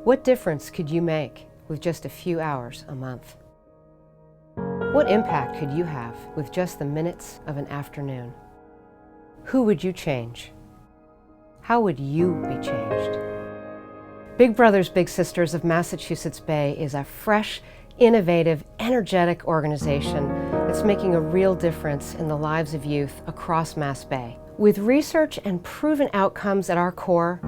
What difference could you make with just a few hours a month? What impact could you have with just the minutes of an afternoon? Who would you change? How would you be changed? Big Brothers Big Sisters of Massachusetts Bay is a fresh, innovative, energetic organization that's making a real difference in the lives of youth across Mass Bay. With research and proven outcomes at our core,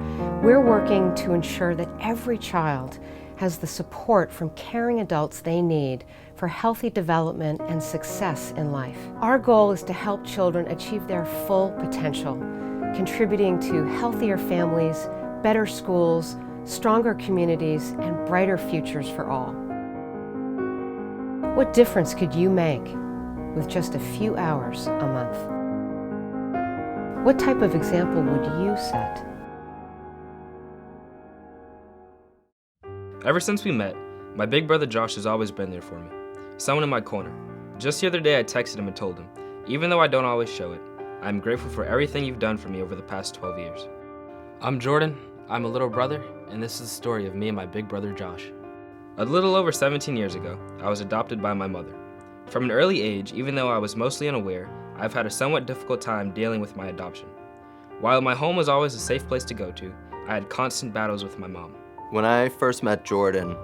we're working to ensure that every child has the support from caring adults they need for healthy development and success in life. Our goal is to help children achieve their full potential, contributing to healthier families, better schools, stronger communities, and brighter futures for all. What difference could you make with just a few hours a month? What type of example would you set? Ever since we met, my big brother Josh has always been there for me. Someone in my corner. Just the other day I texted him and told him, even though I don't always show it, I'm grateful for everything you've done for me over the past 12 years. I'm Jordan, I'm a little brother, and this is the story of me and my big brother Josh. A little over 17 years ago, I was adopted by my mother. From an early age, even though I was mostly unaware, I've had a somewhat difficult time dealing with my adoption. While my home was always a safe place to go to, I had constant battles with my mom. When I first met Jordan,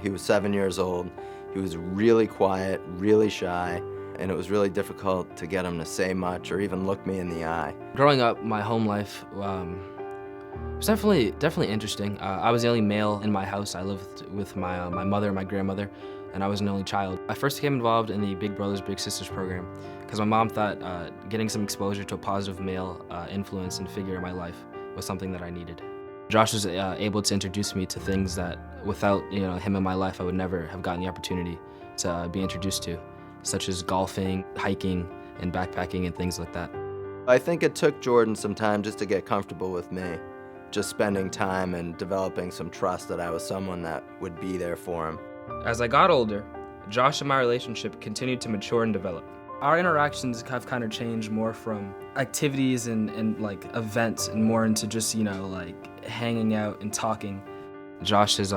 he was 7 years old. He was really quiet, really shy, and it was really difficult to get him to say much or even look me in the eye. Growing up, my home life was definitely interesting. I was the only male in my house. I lived with my mother and my grandmother, and I was an only child. I first became involved in the Big Brothers Big Sisters program because my mom thought getting some exposure to a positive male influence and figure in my life was something that I needed. Josh was able to introduce me to things that without him in my life I would never have gotten the opportunity to be introduced to, such as golfing, hiking, and backpacking and things like that. I think it took Jordan some time just to get comfortable with me, just spending time and developing some trust that I was someone that would be there for him. As I got older, Josh and my relationship continued to mature and develop. Our interactions have kind of changed more from activities and like events and more into just, like hanging out and talking. Josh has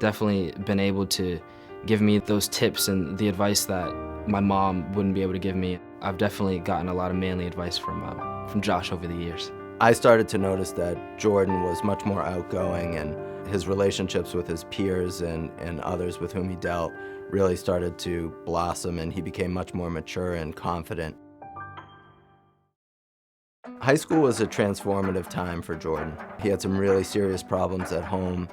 definitely been able to give me those tips and the advice that my mom wouldn't be able to give me. I've definitely gotten a lot of manly advice from Josh over the years. I started to notice that Jordan was much more outgoing, and his relationships with his peers and others with whom he dealt really started to blossom, and he became much more mature and confident. High school was a transformative time for Jordan. He had some really serious problems at home,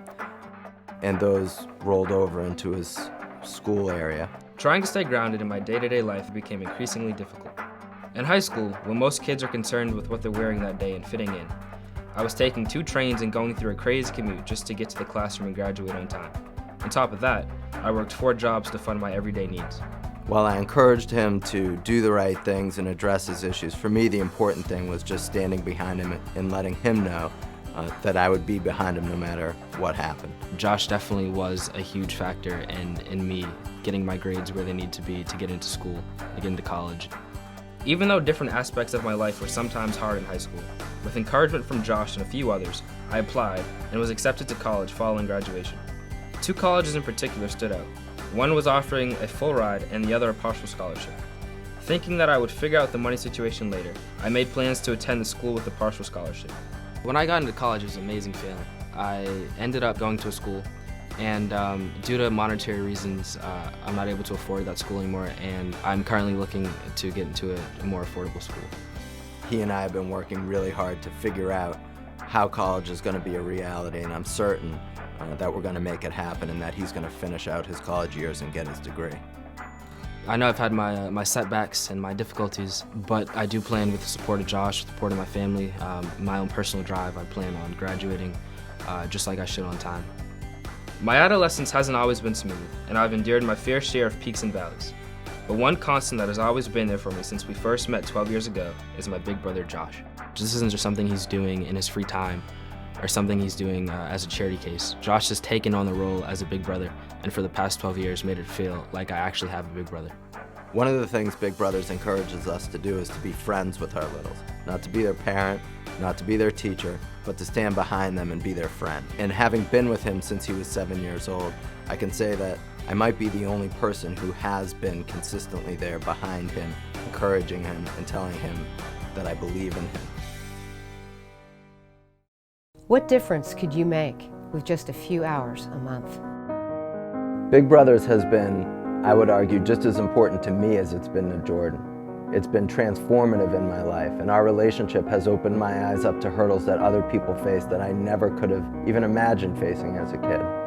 and those rolled over into his school area. Trying to stay grounded in my day-to-day life became increasingly difficult. In high school, when most kids are concerned with what they're wearing that day and fitting in, I was taking 2 trains and going through a crazy commute just to get to the classroom and graduate on time. On top of that, I worked 4 jobs to fund my everyday needs. While I encouraged him to do the right things and address his issues, for me the important thing was just standing behind him and letting him know that I would be behind him no matter what happened. Josh definitely was a huge factor in me getting my grades where they need to be to get into school, to get into college. Even though different aspects of my life were sometimes hard in high school, with encouragement from Josh and a few others, I applied and was accepted to college following graduation. 2 colleges in particular stood out. One was offering a full ride and the other a partial scholarship. Thinking that I would figure out the money situation later, I made plans to attend the school with a partial scholarship. When I got into college, it was an amazing feeling. I ended up going to a school, and due to monetary reasons, I'm not able to afford that school anymore, and I'm currently looking to get into a more affordable school. He and I have been working really hard to figure out how college is going to be a reality, and I'm certain that we're going to make it happen and that he's going to finish out his college years and get his degree. I know I've had my setbacks and my difficulties, but I do plan, with the support of Josh, with the support of my family, my own personal drive, I plan on graduating just like I should on time. My adolescence hasn't always been smooth, and I've endured my fair share of peaks and valleys. But one constant that has always been there for me since we first met 12 years ago is my big brother Josh. This isn't just something he's doing in his free time or something he's doing as a charity case. Josh has taken on the role as a big brother, and for the past 12 years made it feel like I actually have a big brother. One of the things Big Brothers encourages us to do is to be friends with our littles. not to be their parent, not to be their teacher, but to stand behind them and be their friend. And having been with him since he was 7 years old, I can say that I might be the only person who has been consistently there behind him, encouraging him and telling him that I believe in him. What difference could you make with just a few hours a month? Big Brothers has been, I would argue, just as important to me as it's been to Jordan. It's been transformative in my life, and our relationship has opened my eyes up to hurdles that other people face that I never could have even imagined facing as a kid.